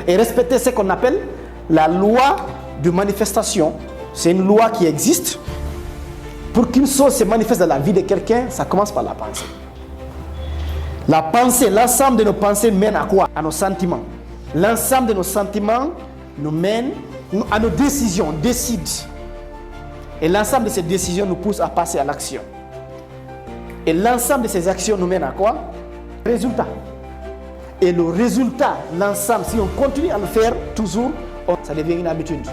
Et respecter ce qu'on appelle la loi de manifestation. C'est une loi qui existe. Pour qu'une chose se manifeste dans la vie de quelqu'un, ça commence par la pensée. La pensée, l'ensemble de nos pensées mène à quoi? À nos sentiments. L'ensemble de nos sentiments nous mène à nos décisions, on décide. Et l'ensemble de ces décisions nous pousse à passer à l'action. Et l'ensemble de ces actions nous mène à quoi? Résultat. Et le résultat, l'ensemble, si on continue à le faire toujours, ça devient une habitude.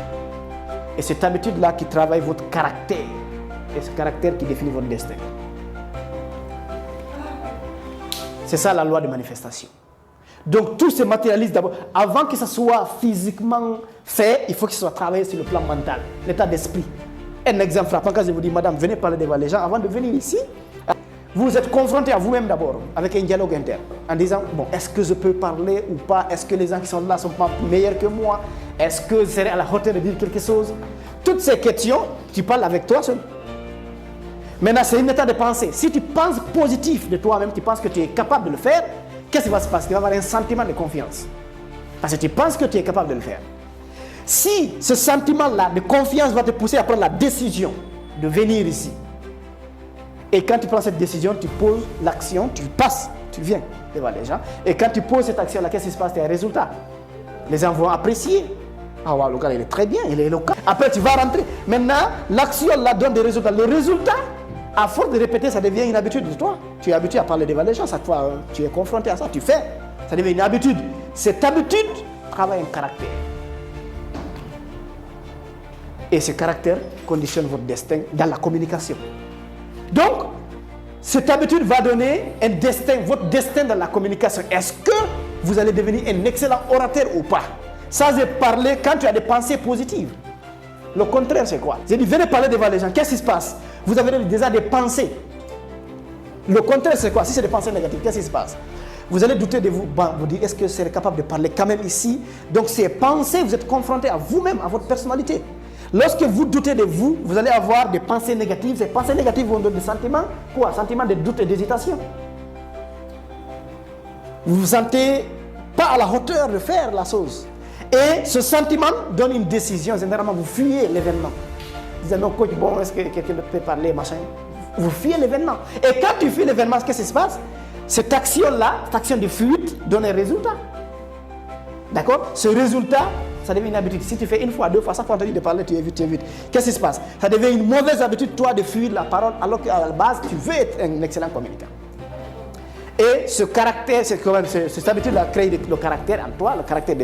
Et cette habitude-là qui travaille votre caractère. Et ce caractère qui définit votre destin. C'est ça la loi de manifestation. Donc tout se matérialise d'abord. Avant que ça soit physiquement fait, il faut que ce soit travaillé sur le plan mental, l'état d'esprit. Un exemple frappant, quand je vous dis, madame, venez parler devant les gens, avant de venir ici, vous êtes confronté à vous-même d'abord, avec un dialogue interne, en disant, bon, est-ce que je peux parler ou pas? Est-ce que les gens qui sont là ne sont pas meilleurs que moi? Est-ce que je serai à la hauteur de dire quelque chose? Toutes ces questions, tu parles avec toi seul. Maintenant, c'est un état de pensée. Si tu penses positif de toi-même, tu penses que tu es capable de le faire, qu'est-ce qui va se passer? Tu vas avoir un sentiment de confiance. Parce que tu penses que tu es capable de le faire. Si ce sentiment-là de confiance va te pousser à prendre la décision de venir ici, et quand tu prends cette décision, tu poses l'action, tu passes, tu viens devant les gens, et quand tu poses cette action-là, qu'est-ce qui se passe? Tu as un résultat. Les gens vont apprécier. Ah ouais, le gars, il est très bien, il est éloquent. Après, tu vas rentrer. Maintenant, l'action-là donne des résultats. Le résultat, à force de répéter, ça devient une habitude de toi. Tu es habitué à parler devant les gens, chaque fois tu es confronté à ça, tu fais. Ça devient une habitude. Cette habitude travaille un caractère. Et ce caractère conditionne votre destin dans la communication. Donc, cette habitude va donner un destin, votre destin dans la communication. Est-ce que vous allez devenir un excellent orateur ou pas? Sans parler quand tu as des pensées positives. Le contraire, c'est quoi? J'ai dit, venez parler devant les gens. Qu'est-ce qui se passe? Vous avez déjà des pensées. Le contraire, c'est quoi? Si c'est des pensées négatives, qu'est-ce qui se passe? Vous allez douter de vous. Bon, vous dites, est-ce que je serai capable de parler quand même ici? Donc, ces pensées, vous êtes confronté à vous-même, à votre personnalité. Lorsque vous doutez de vous, vous allez avoir des pensées négatives. Ces pensées négatives vont donner des sentiments. Quoi? Sentiments de doute et d'hésitation. Vous ne vous sentez pas à la hauteur de faire la chose. Et ce sentiment donne une décision. Généralement, vous fuyez l'événement. Vous dites, non, coach, bon, est-ce que quelqu'un peut parler, machin? Vous fuyez l'événement. Et quand tu fuis l'événement, qu'est-ce qui se passe? Cette action-là, cette action de fuite, donne un résultat. D'accord? Ce résultat, ça devient une habitude. Si tu fais une fois, deux fois, chaque fois que tu as dit de parler, tu évites, tu évites. Qu'est-ce qui se passe? Ça devient une mauvaise habitude, toi, de fuir la parole, alors qu'à la base, tu veux être un excellent communicant. Et ce caractère, cette habitude-là crée le caractère en toi, le caractère de